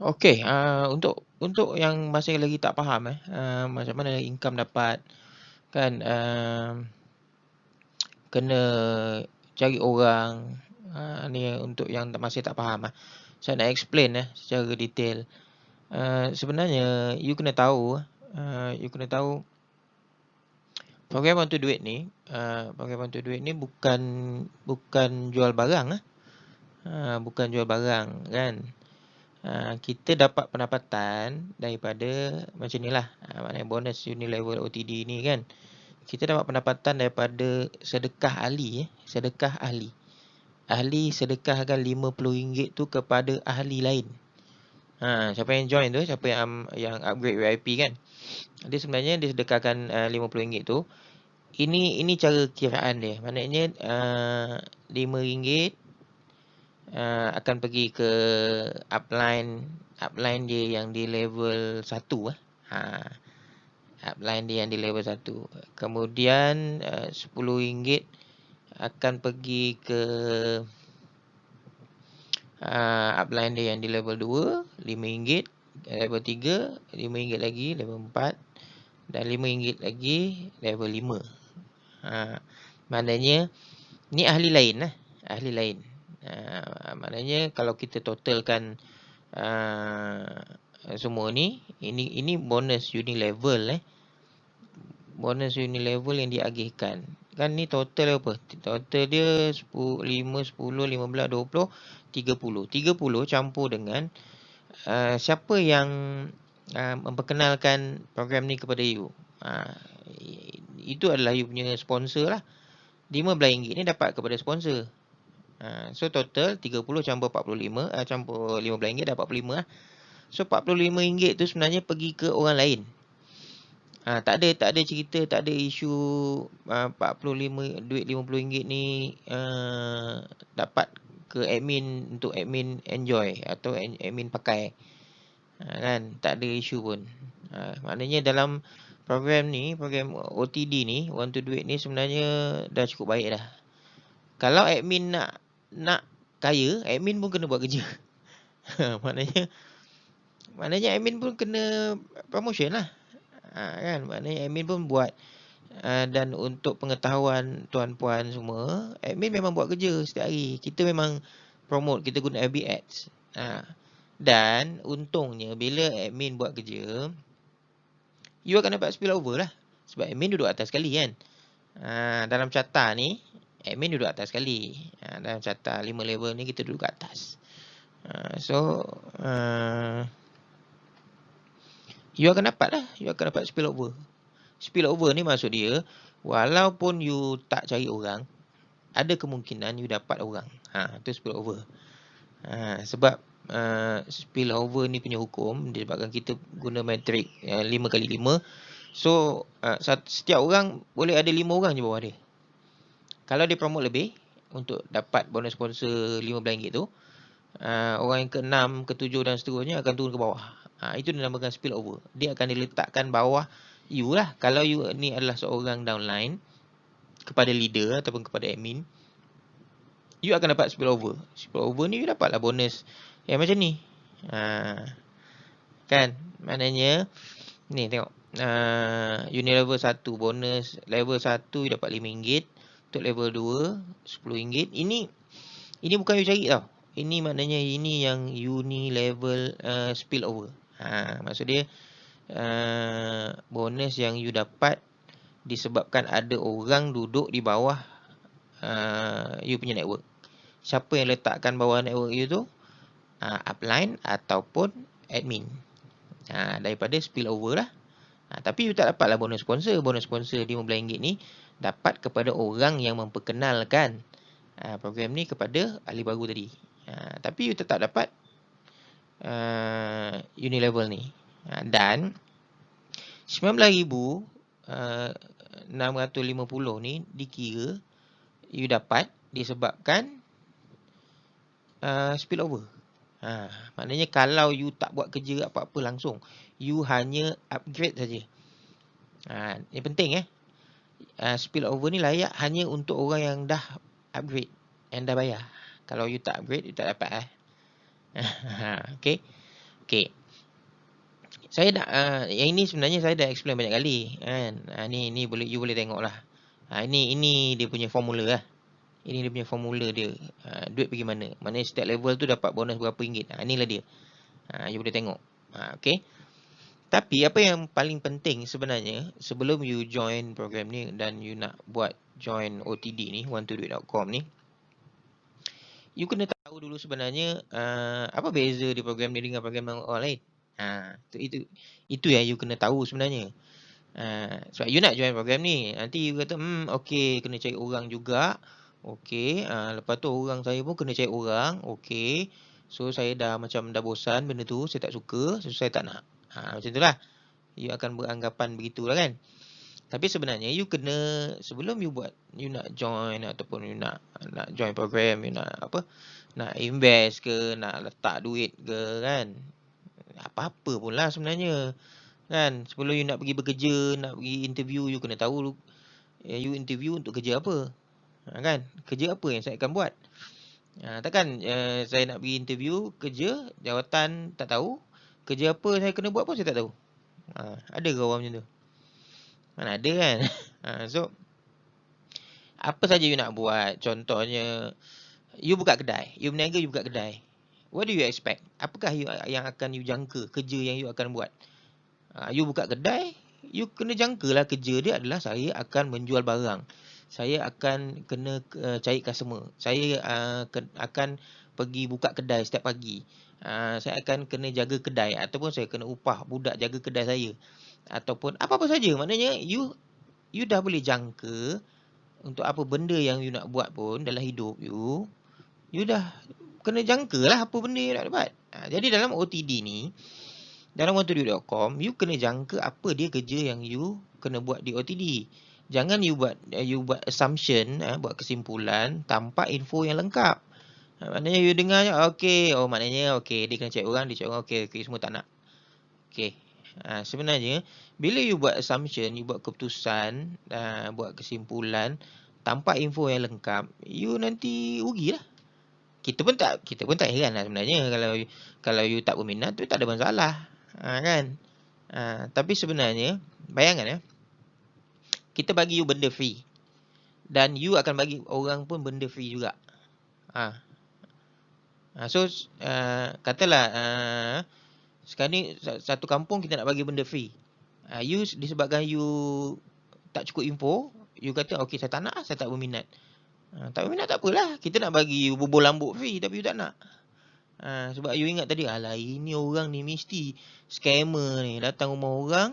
Okey, untuk yang masih lagi tak faham macam mana income dapat kan, kena cari orang, ni untuk yang masih tak faham. Saya nak explain secara detail. Sebenarnya you kena tahu program Bantu Duit ni, program Bantu Duit ni bukan jual barang bukan jual barang kan. Kita dapat pendapatan daripada macam nilah, maknanya bonus Unilevel OTD ni kan. Kita dapat pendapatan daripada sedekah ahli sedekah ahli. Ahli sedekahkan RM50 tu kepada ahli lain. Siapa yang join tu, siapa yang upgrade VIP kan. Dia sebenarnya dia sedekahkan RM50 tu. Ini cara kiraan dia. Maknanya RM5 akan pergi ke upline dia yang di level 1 upline dia yang di level 1. Kemudian RM10 akan pergi ke upline dia yang di level 2, RM5, level 3, RM5 lagi, level 4 dan RM5 lagi level 5. Maknanya ni ahli lain ahli lain. Maknanya kalau kita totalkan semua ni, ini bonus Unilevel bonus Unilevel yang diagihkan. Kan ni total apa? Total dia 5, 10, 15, 20, 30. 30 campur dengan siapa yang memperkenalkan program ni kepada you. Itu adalah you punya sponsor lah. RM15 ni dapat kepada sponsor. So total 30 campur 45, campur RM15 dah 45 lah. So RM45 tu sebenarnya pergi ke orang lain. Tak ada cerita, tak ada isu 45 duit RM50 ni dapat ke admin untuk admin enjoy atau admin pakai. Kan, tak ada isu pun. Maknanya dalam program ni, program OTD ni, Bantu Duit ni sebenarnya dah cukup baik dah. Kalau admin nak kaya, admin pun kena buat kerja. Maknanya admin pun kena promotion lah. Kan, maknanya admin pun buat. Dan untuk pengetahuan tuan-puan semua, admin memang buat kerja setiap hari. Kita memang promote, kita guna FB Ads. Dan untungnya bila admin buat kerja, you akan dapat spillover lah. Sebab admin duduk atas sekali kan. Dalam carta ni, admin duduk atas sekali. Dalam carta 5 level ni kita duduk kat atas. So, you akan dapat lah. You akan dapat spillover. Spillover ni maksud dia, walaupun you tak cari orang, ada kemungkinan you dapat orang. Itu spillover. Sebab spillover ni punya hukum, disebabkan kita guna metrik 5x5. So, setiap orang boleh ada 5 orang je bawah dia. Kalau dia promote lebih, untuk dapat bonus sponsor RM15 tu, orang yang ke-6, ke-7 dan seterusnya akan turun ke bawah. Itu dinamakan spillover. Dia akan diletakkan bawah you lah. Kalau you ni adalah seorang downline kepada leader ataupun kepada admin, you akan dapat spillover. Spillover ni you dapatlah bonus yang macam ni. Kan? Maknanya ni tengok. Unilevel 1 bonus level 1 you dapat RM5. Untuk level 2 RM10. Ini bukan you cari tau. Ini maknanya ini yang Unilevel spillover. Maksud dia bonus yang you dapat disebabkan ada orang duduk di bawah you punya network. Siapa yang letakkan bawah network you tu? Upline ataupun admin. Daripada spillover lah. Tapi you tak dapatlah bonus sponsor. Bonus sponsor RM15 ni dapat kepada orang yang memperkenalkan program ni kepada ahli baru tadi. Tapi you tetap dapat Unilevel ni. Dan RM19,650 ni dikira you dapat disebabkan spillover. Maknanya kalau you tak buat kerja apa-apa langsung, you hanya upgrade saja. Ini penting spillover ni layak hanya untuk orang yang dah upgrade, yang dah bayar. Kalau you tak upgrade, you tak dapat Okay. Okey. Saya dah yang ini sebenarnya saya dah explain banyak kali kan. Ni boleh you boleh tengoklah. Ini dia punya formula lah. Ini dia punya formula dia. Duit pergi mana? Maknanya setiap level tu dapat bonus berapa ringgit. Inilah dia. You boleh tengok. Okey. Tapi apa yang paling penting sebenarnya sebelum you join program ni dan you nak buat join OTD ni, one2duit.com ni, you kena tahu dulu sebenarnya apa beza di program ni dengan program yang orang lain. Itu yang you kena tahu sebenarnya. Sebab you nak join program ni, nanti you kata okey, kena cari orang juga. Okey, lepas tu orang saya pun kena cari orang. Okey. So saya dah bosan benda tu, saya tak suka, so saya tak nak. Macam itulah. You akan beranggapan begitulah kan. Tapi sebenarnya you kena, sebelum you nak join ataupun you nak join program, you nak nak invest ke, nak letak duit ke kan, apa-apa pun lah sebenarnya kan. Sebelum you nak pergi bekerja, nak pergi interview, you kena tahu you interview untuk kerja apa kan. Kerja apa yang saya akan buat. Takkan saya nak pergi interview kerja jawatan tak tahu, kerja apa saya kena buat pun saya tak tahu. Ada ke orang macam tu? Mana ada kan. So apa saja you nak buat, contohnya you buka kedai, you berniaga, you buka kedai. What do you expect? Apakah yang akan you jangka kerja yang you akan buat? You buka kedai, you kena jangkalah kerja dia adalah saya akan menjual barang. Saya akan kena cari customer. Saya akan pergi buka kedai setiap pagi. Saya akan kena jaga kedai ataupun saya kena upah budak jaga kedai saya. Ataupun apa-apa saja. Maknanya you dah boleh jangka untuk apa benda yang you nak buat pun dalam hidup you. You dah kena jangkalah apa benda you nak dapat. Jadi dalam OTD ni, dalam one2duit.com, you kena jangka apa dia kerja yang you kena buat di OTD. Jangan you buat assumption, buat kesimpulan tanpa info yang lengkap. Maknanya you dengar je, okey, maknanya okey, dia kena cari orang, okey, semua tak nak. Okey. Sebenarnya bila you buat assumption, you buat keputusan, buat kesimpulan tanpa info yang lengkap, you nanti rugilah. Kita pun tak heran lah sebenarnya kalau you tak berminat tu tak ada masalah. Kan? Tapi sebenarnya bayangkan kita bagi you benda free dan you akan bagi orang pun benda free juga. So katalah sekarang ni satu kampung kita nak bagi benda free. You disebabkan you tak cukup info, you kata okey saya tak nak, saya tak berminat. Tak berminat tak apalah, kita nak bagi you bubur lambuk free tapi you tak nak. Sebab you ingat tadi, alah ini orang ni mesti scammer ni, datang rumah orang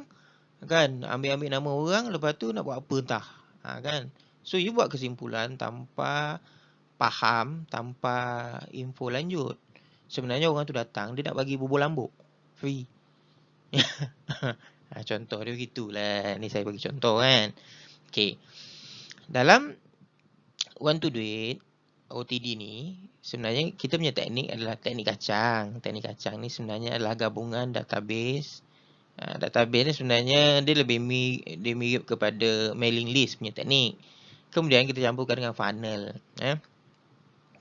kan, ambil nama orang, lepas tu nak buat apa entah. Kan. So you buat kesimpulan tanpa faham, tanpa info lanjut. Sebenarnya orang tu datang, dia nak bagi bubur lambuk free. Contoh dia begitulah. Ni saya bagi contoh kan. Okey. Dalam one2duit OTD ni, sebenarnya kita punya teknik adalah teknik kacang. Teknik kacang ni sebenarnya adalah gabungan database. Database ni sebenarnya dia lebih mirip kepada mailing list punya teknik. Kemudian kita campurkan dengan funnel.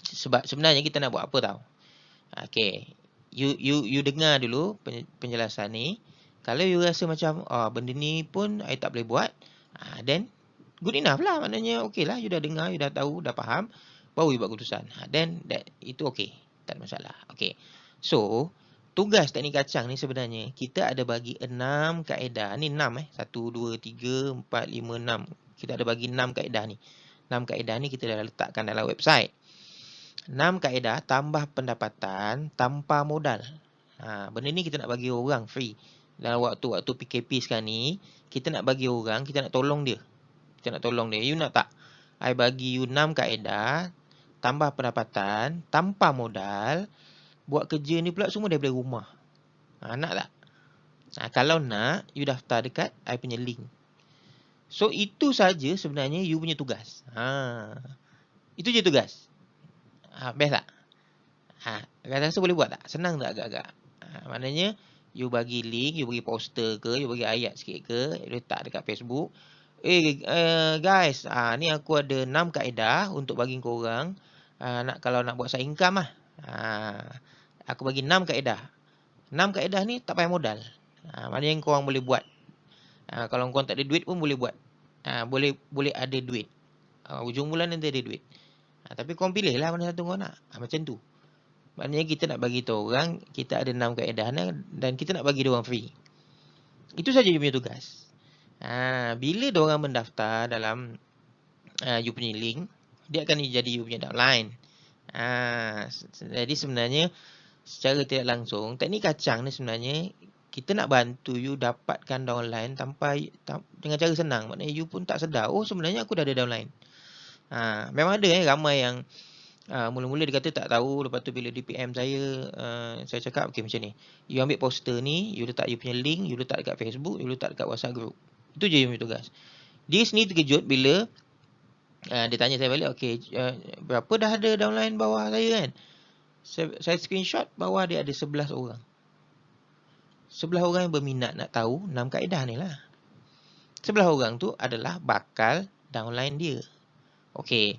Sebab sebenarnya kita nak buat apa tau. Okey. You dengar dulu penjelasan ni. Kalau you rasa macam benda ni pun I tak boleh buat, then good enough lah. Maknanya okey lah, you dah dengar, you dah tahu, dah faham, baru you buat keputusan. Then itu okey, tak ada masalah. Okey. So, tugas teknik kacang ni sebenarnya kita ada bagi 6 kaedah. Ni 6 1 2 3 4 5 6. Kita ada bagi 6 kaedah ni. 6 kaedah ni kita dah letakkan dalam website. 6 kaedah tambah pendapatan tanpa modal. Benda ni kita nak bagi orang free. Dalam waktu PKP sekarang ni, kita nak bagi orang, kita nak tolong dia. You nak tak? I bagi you 6 kaedah, tambah pendapatan, tanpa modal, buat kerja ni pula semua daripada rumah. Nak tak? Kalau nak, you daftar dekat I punya link. So, itu saja sebenarnya you punya tugas. Itu je tugas. Best tak? Rasa boleh buat tak? Senang tak agak-agak? Maknanya, you bagi link, you bagi poster ke, you bagi ayat sikit ke, letak dekat Facebook. Guys, ni aku ada 6 kaedah untuk bagi korang. Kalau nak buat side income lah. Aku bagi 6 kaedah. 6 kaedah ni tak payah modal. Maknanya korang boleh buat. Kalau korang tak ada duit pun boleh buat. Boleh ada duit. Ujung bulan nanti ada duit. Tapi korang pilih lah mana satu korang nak. Macam tu. Maknanya kita nak bagi tahu orang kita ada 6 kaedah dan kita nak bagi dia orang free. Itu saja you punya tugas. Bila dia orang mendaftar dalam you punya link, dia akan jadi you punya downline. Jadi sebenarnya secara tidak langsung, teknik kacang ni sebenarnya kita nak bantu you dapatkan downline dengan cara senang. Maknanya you pun tak sedar, oh sebenarnya aku dah ada downline. Memang ada ramai yang mula-mula dia kata tak tahu, lepas tu bila DPM saya cakap okay macam ni. You ambil poster ni, you letak you punya link, you letak dekat Facebook, you letak dekat WhatsApp group. Itu je you punya tugas. Dia sendiri terkejut bila dia tanya saya balik, okay, berapa dah ada downline bawah saya kan? Saya screenshot bawah dia ada 11 orang. 11 orang yang berminat nak tahu 6 kaedah ni lah. 11 orang tu adalah bakal downline dia. Okay.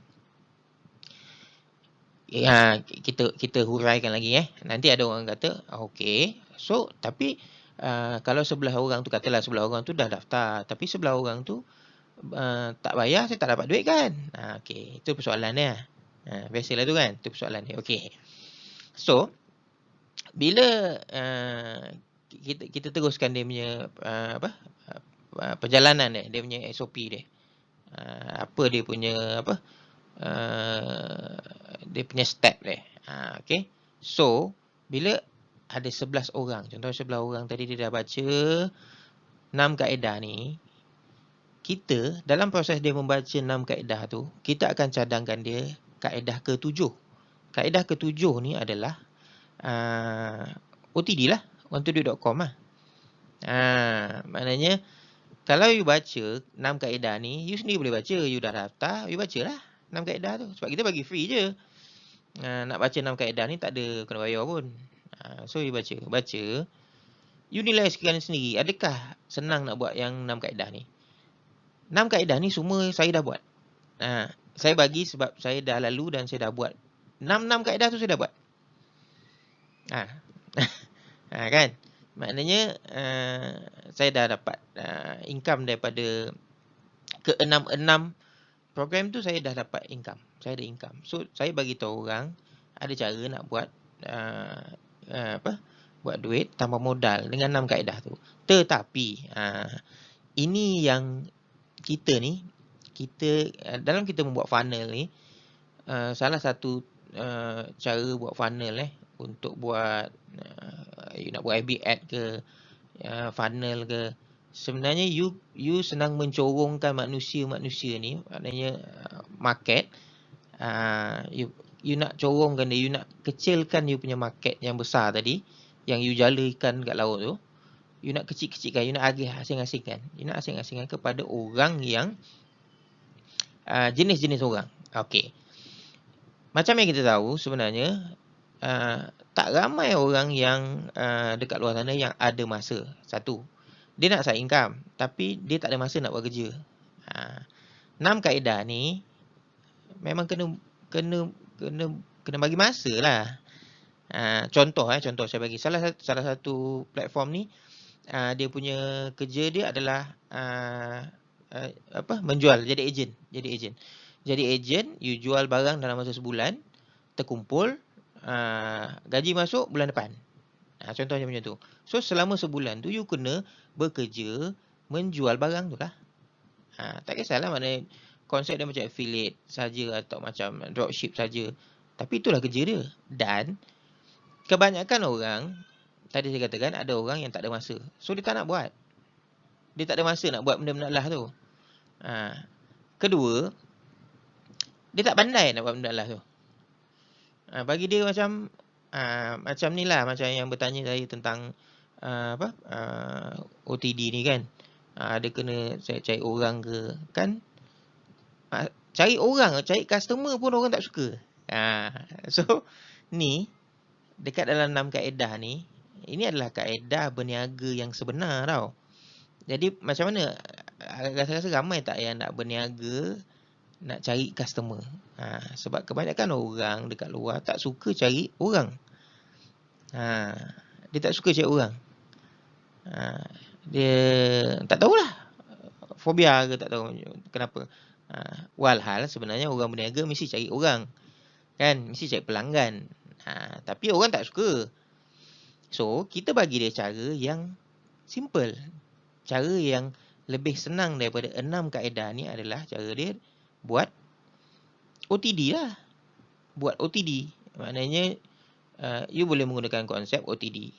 Kita huraikan lagi Nanti ada orang kata, okay. So, tapi kalau 11 orang tu, katalah 11 orang tu dah daftar. Tapi 11 orang tu tak bayar, saya tak dapat duit kan? Okay, itu persoalan dia. Biasalah tu kan, itu persoalan dia. Okay. So, bila kita teruskan dia punya perjalanan dia punya SOP dia. Apa dia punya dia punya step dia. Okay. So, bila ada 11 orang, contoh 11 orang tadi dia dah baca 6 kaedah ni, kita dalam proses dia membaca 6 kaedah tu, kita akan cadangkan dia kaedah ke-7. Kaedah ke-7 ni adalah OTD lah, ontodo.com lah. Maknanya kalau you baca 6 kaedah ni, you sendiri boleh baca. You dah daftar, you bacalah 6 kaedah tu. Sebab kita bagi free je. Nak baca 6 kaedah ni tak ada kena bayar pun. So you baca. You nilai sekalian sendiri. Adakah senang nak buat yang 6 kaedah ni? 6 kaedah ni semua saya dah buat. Saya bagi sebab saya dah lalu dan saya dah buat. 6 kaedah tu saya dah buat. Kan? Maknanya saya dah dapat income daripada ke-6 program tu, saya dah dapat income. Saya ada income. So saya bagi tahu orang ada cara nak buat buat duit tanpa modal dengan 6 kaedah tu. Tetapi ini yang kita dalam kita membuat funnel ni, salah satu cara buat funnel untuk buat you nak buat FB ad ke, funnel ke, sebenarnya you senang mencorongkan manusia ni, maknanya market. You nak corongkan dia, you nak kecilkan you punya market yang besar tadi, yang you jalakan kat laut tu, you nak kecil-kecilkan, you nak asing-asingkan. You nak asing-asingkan kepada orang yang jenis-jenis orang. Okay. Macam yang kita tahu sebenarnya, tak ramai orang yang dekat luar sana yang ada masa. Satu, dia nak side income, tapi dia tak ada masa nak buat kerja. 6 kaedah ni memang kena bagi masa lah. Contoh saya bagi salah satu platform ni, dia punya kerja dia adalah menjual, jadi ejen. Jadi ejen, you jual barang dalam masa sebulan, terkumpul, gaji masuk bulan depan. Contohnya macam tu. So selama sebulan tu you kena bekerja menjual barang tu lah. Tak kisahlah mana konsep dia macam affiliate saja atau macam dropship saja. Tapi itulah kerja dia. Dan kebanyakan orang, tadi saya katakan ada orang yang tak ada masa. So dia tak nak buat. Dia tak ada masa nak buat benda-benda lah tu. Kedua, dia tak pandai nak buat benda lah tu. Bagi dia macam ni lah, macam yang bertanya saya tentang OTD ni kan. Dia kena saya cari orang ke kan. Cari customer pun orang tak suka. So ni dekat dalam 6 kaedah ni, ini adalah kaedah berniaga yang sebenar tau. Jadi macam mana, rasa-rasa ramai tak yang nak berniaga, nak cari customer. Sebab kebanyakan orang dekat luar tak suka cari orang. Dia tak suka chat orang. Dia tak tahulah. Fobia ke tak tahu kenapa. Walhal sebenarnya orang berniaga mesti cari orang. Kan? Mesti cari pelanggan. Tapi orang tak suka. So, kita bagi dia cara yang simple. Cara yang lebih senang daripada 6 kaedah ni adalah cara dia buat OTD lah. Buat OTD. Maknanya, you boleh menggunakan konsep OTD.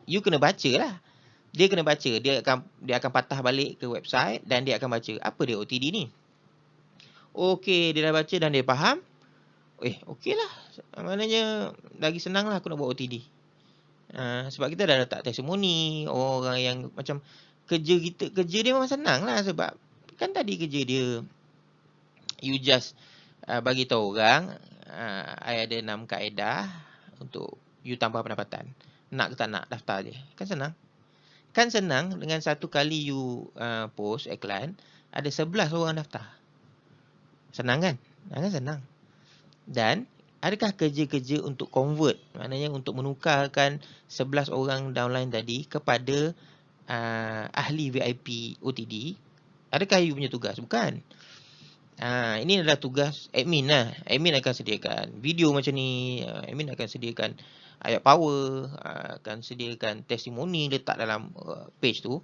You kena baca lah. Dia kena baca. Dia akan patah balik ke website dan dia akan baca. Apa dia OTD ni? Okey, dia dah baca dan dia faham. Okey lah. Maknanya, lagi senang lah aku nak buat OTD. Sebab kita dah letak testimoni. Orang yang macam kerja dia memang senang lah. Sebab kan tadi kerja dia, you just bagi tahu orang, I ada 6 kaedah untuk you tambah pendapatan. Nak ke tak nak, daftar je. Kan senang. Kan senang dengan satu kali you post iklan, ada 11 orang daftar. Senang kan? Kan senang. Dan adakah kerja-kerja untuk convert? Maknanya untuk menukarkan 11 orang downline tadi kepada ahli VIP OTD. Adakah you punya tugas? Bukan. Ini adalah tugas admin lah. Admin akan sediakan video macam ni. Admin akan sediakan ayat power. Akan sediakan testimoni letak dalam page tu.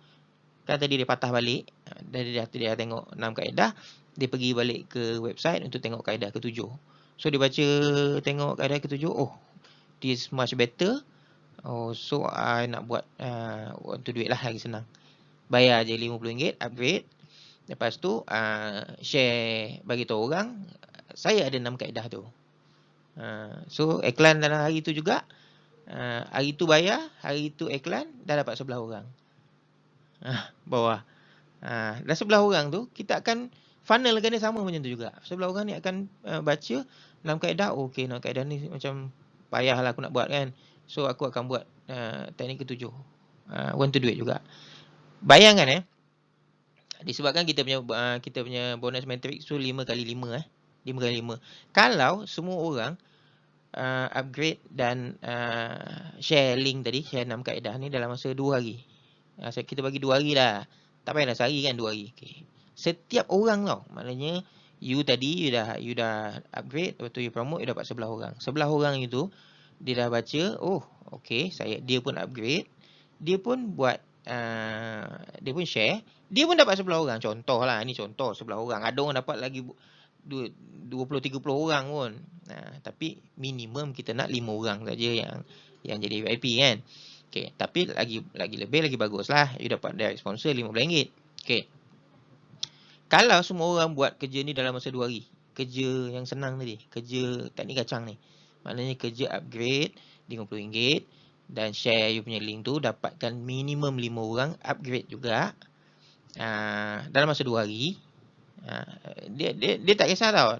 Kan tadi dia patah balik. Dia dah tengok 6 kaedah. Dia pergi balik ke website untuk tengok kaedah ke-7. So dia baca, tengok kaedah ke-7. Oh, this much better. So I nak buat untuk duit lah, lagi senang. Bayar je RM50, upgrade. Lepas tu share, bagi tahu orang saya ada 6 kaedah tu. So iklan dalam hari tu juga. Hari tu bayar, hari tu iklan, dah dapat 11 orang. Bawah. Dah 11 orang tu, kita akan funnelkan dia sama macam tu juga. 11 orang ni akan baca 6 kaedah. Okey, 6 kaedah ni macam payah lah aku nak buat kan. So aku akan buat teknik ke-7. Want to do it juga. Bayangkan disebabkan kita punya bonus matrix tu 5 kali 5 5 kali 5. Kalau semua orang upgrade dan share link tadi, share 6 kaedah ni dalam masa 2 hari. Kita bagi 2 hari lah. Tak payahlah sehari kan, 2 hari. Okay. Setiap orang tau. Maknanya you tadi you dah upgrade, lepas tu you promote, you dapat 11 orang. 11 orang itu dia dah baca, okey, dia pun upgrade, dia pun buat dia pun share, dia pun dapat 11 orang. Contoh lah, ni contoh 11 orang. Ada orang dapat lagi 20-30 orang pun. Tapi minimum kita nak 5 orang saja yang jadi VIP kan. Okay, tapi lagi lebih lagi bagus lah. You dapat direct sponsor RM50. Okay. Kalau semua orang buat kerja ni dalam masa 2 hari, kerja yang senang tadi, kerja teknik kacang ni, maknanya kerja upgrade RM50 dan share you punya link tu, dapatkan minimum 5 orang, upgrade juga dalam masa 2 hari. Dia tak kisah tau.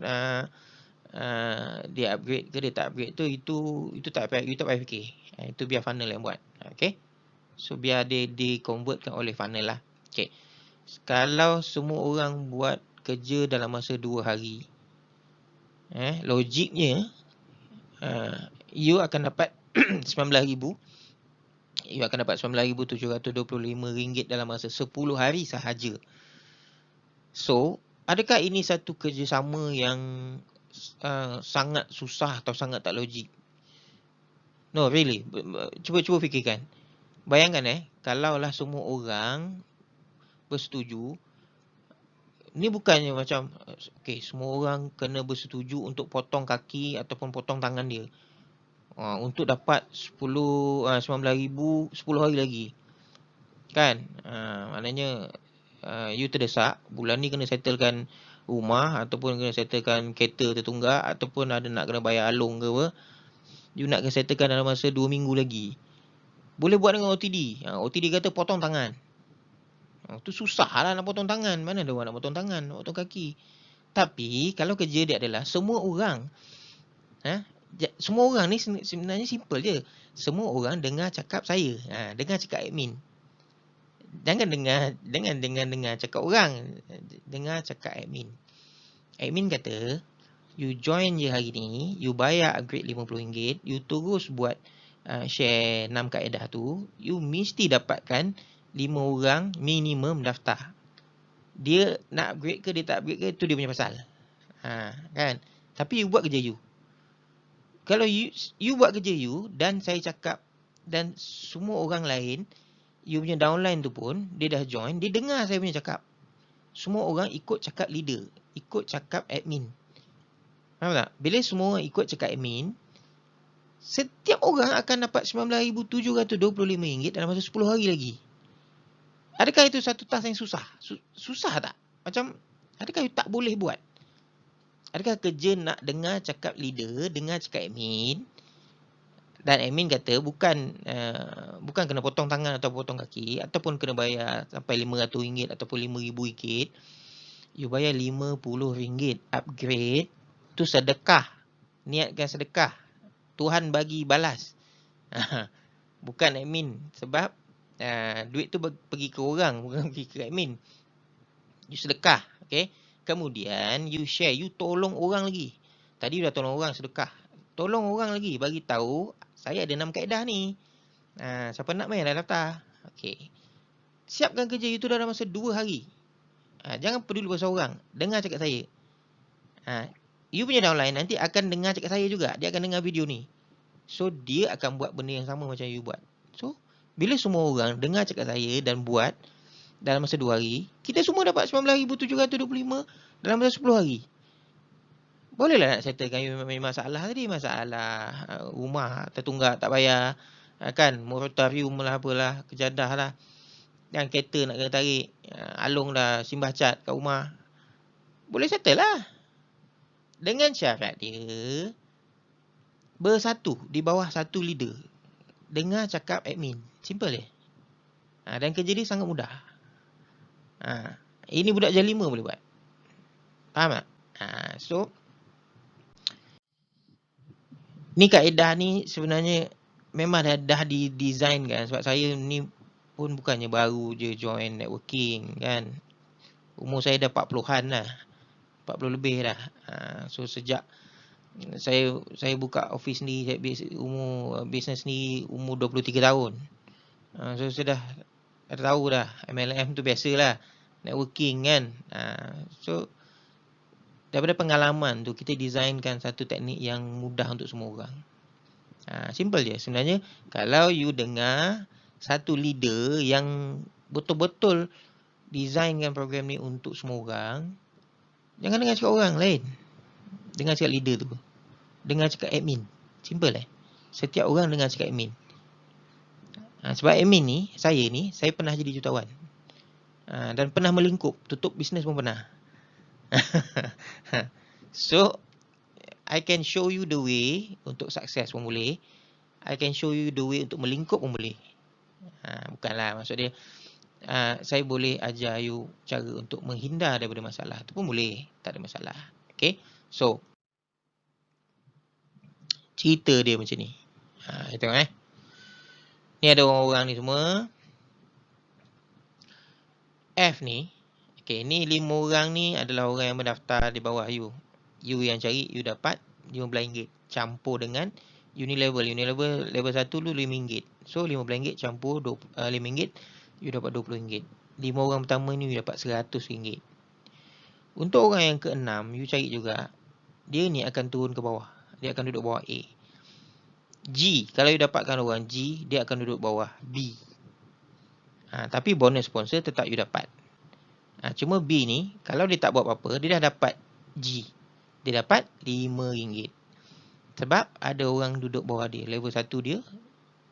Dia upgrade ke dia tak upgrade tu, itu tak payah, you tak payah fikir. Itu biar funnel yang buat. Okay. So biar dia di-convertkan oleh funnel lah. Okay. Kalau semua orang buat kerja dalam masa 2 hari, logiknya you akan dapat RM19,000. You akan dapat RM9,725 dalam masa 10 hari sahaja. So, adakah ini satu kerjasama yang sangat susah atau sangat tak logik? No, really. Cuba fikirkan. Bayangkan kalaulah semua orang bersetuju, ni bukannya macam semua orang kena bersetuju untuk potong kaki ataupun potong tangan dia untuk dapat 19,000 10 hari lagi. Kan? Maknanya you terdesak, bulan ni kena settlekan rumah ataupun kena settlekan kereta tertunggak ataupun ada nak kena bayar alung ke apa. You nak kena settlekan dalam masa 2 minggu lagi. Boleh buat dengan OTD. OTD kata potong tangan. Tu susah lah nak potong tangan. Mana ada orang nak potong tangan, nak potong kaki. Tapi kalau kerja dia adalah semua orang, semua orang ni sebenarnya simple je. Semua orang dengar cakap saya, dengar cakap admin. Jangan dengar cakap orang, dengar cakap admin. Admin kata, you join je hari ni, you bayar upgrade RM50, you terus buat share 6 kaedah tu, you mesti dapatkan 5 orang minimum daftar. Dia nak upgrade ke, dia tak upgrade ke, tu dia punya pasal. Kan? Tapi you buat kerja you. Kalau you buat kerja you, dan saya cakap, dan semua orang lain, you punya downline tu pun, dia dah join, dia dengar saya punya cakap. Semua orang ikut cakap leader, ikut cakap admin. Faham tak? Bila semua orang ikut cakap admin, setiap orang akan dapat RM19,725 dalam masa 10 hari lagi. Adakah itu satu task yang susah? Susah tak? Macam, adakah you tak boleh buat? Adakah kerja nak dengar cakap leader, dengar cakap admin, dan admin kata bukan kena potong tangan atau potong kaki, ataupun kena bayar sampai RM500 ataupun RM5,000, you bayar RM50 upgrade, tu sedekah. Niatkan sedekah. Tuhan bagi balas. Bukan admin. Sebab duit tu pergi ke orang, bukan pergi ke admin. You sedekah. Okay? Kemudian you share, you tolong orang lagi. Tadi you dah tolong orang, sedekah. Tolong orang lagi, bagi tahu saya ada 6 kaedah ni. Siapa nak main dah daftar. Okay. Siapkan kerja you tu dalam masa 2 hari. Jangan peduli pasal orang. Dengar cakap saya. You punya downline nanti akan dengar cakap saya juga. Dia akan dengar video ni. So, dia akan buat benda yang sama macam you buat. So, bila semua orang dengar cakap saya dan buat dalam masa 2 hari, kita semua dapat RM19,725 dalam masa 10 hari. Bolehlah nak settlekan you masalah tadi. Masalah rumah tertunggak tak bayar. Kan, moratorium lah apalah, kejadah lah. Dan kereta nak kena tarik. Along dah simbah cat kat rumah. Boleh settle lah. Dengan syarat dia bersatu di bawah satu leader. Dengar cakap admin. Simple je. Dan kerja dia sangat mudah. Ini budak jam 5 boleh buat. Faham tak? So, ni kaedah ni sebenarnya memang dah didesign kan. Sebab saya ni pun bukannya baru je join networking kan. Umur saya dah 40-an lah. 40 lebih dah. So sejak saya buka office ni, saya umur bisnes ni umur 23 tahun. So saya dah tahu dah MLM tu biasalah. Networking kan. So daripada pengalaman tu kita designkan satu teknik yang mudah untuk semua orang. Simple je. Sebenarnya kalau you dengar satu leader yang betul-betul designkan program ni untuk semua orang, jangan dengar cakap orang lain. Dengar cakap leader tu. Dengar cakap admin. Simple Setiap orang dengar cakap admin. Sebab admin ni, saya pernah jadi jutawan. Dan pernah melingkup. Tutup bisnes pun pernah. So, I can show you the way untuk sukses pun boleh. I can show you the way untuk melingkup pun boleh. Bukanlah maksud dia. Saya boleh ajar you cara untuk menghindar daripada masalah. Itu pun boleh. Tak ada masalah. Okay. So, cerita dia macam ni. Kita tengok Ni ada orang-orang ni semua. F ni. Okay, ni 5 orang ni adalah orang yang mendaftar di bawah you. You yang cari, you dapat RM15. Campur dengan Unilevel. Unilevel level 1 dulu RM5. So, RM15 campur RM5. You dapat RM20. 5 orang pertama ni you dapat RM100. Untuk orang yang ke-6, you cari juga. Dia ni akan turun ke bawah. Dia akan duduk bawah A. G, kalau you dapatkan orang G, dia akan duduk bawah B. Tapi bonus sponsor tetap you dapat. Cuma B ni, kalau dia tak buat apa-apa, dia dah dapat G. Dia dapat RM5. Sebab ada orang duduk bawah dia. Level 1 dia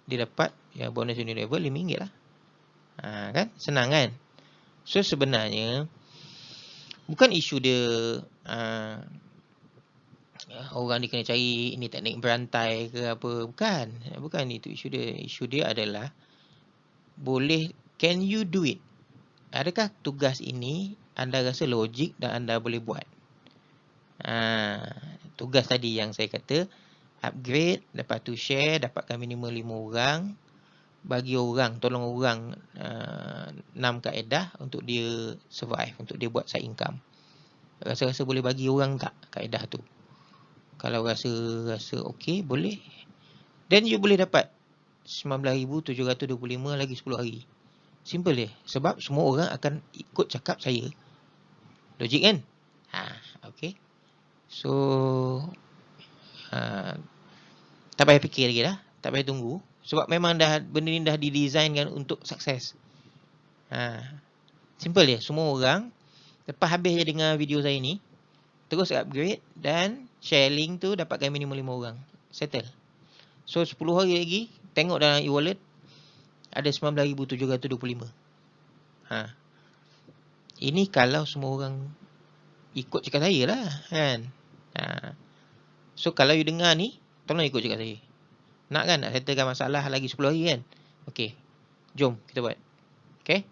dapat bonus Unilevel RM5 lah. Kan? Senang kan? So sebenarnya, bukan isu dia orang ni kena cari ini teknik berantai ke apa. Bukan itu isu dia. Isu dia adalah can you do it? Adakah tugas ini anda rasa logik dan anda boleh buat? Tugas tadi yang saya kata, upgrade, lepas tu share, dapatkan minimal 5 orang, bagi orang, tolong orang 6 kaedah untuk dia survive, untuk dia buat side income. Rasa-rasa boleh bagi orang tak kaedah tu? Kalau rasa okey, boleh. Then you boleh dapat 19,725 lagi 10 hari. Simple je. Sebab semua orang akan ikut cakap saya. Logik kan? Okay. So, tak payah fikir lagi dah. Tak payah tunggu. Sebab memang benda ni dah didesainkan untuk sukses. Simple je. Semua orang, lepas habis je dengar video saya ni, terus upgrade dan share link tu dapatkan minimum 5 orang. Settle. So 10 hari lagi, tengok dalam e-wallet, ada 19,725. Ini kalau semua orang ikut cakap saya lah kan. So kalau you dengar ni, tolong ikut cakap saya. Nak kan nak settlekan masalah lagi 10 hari kan? Okay. Jom kita buat. Okay.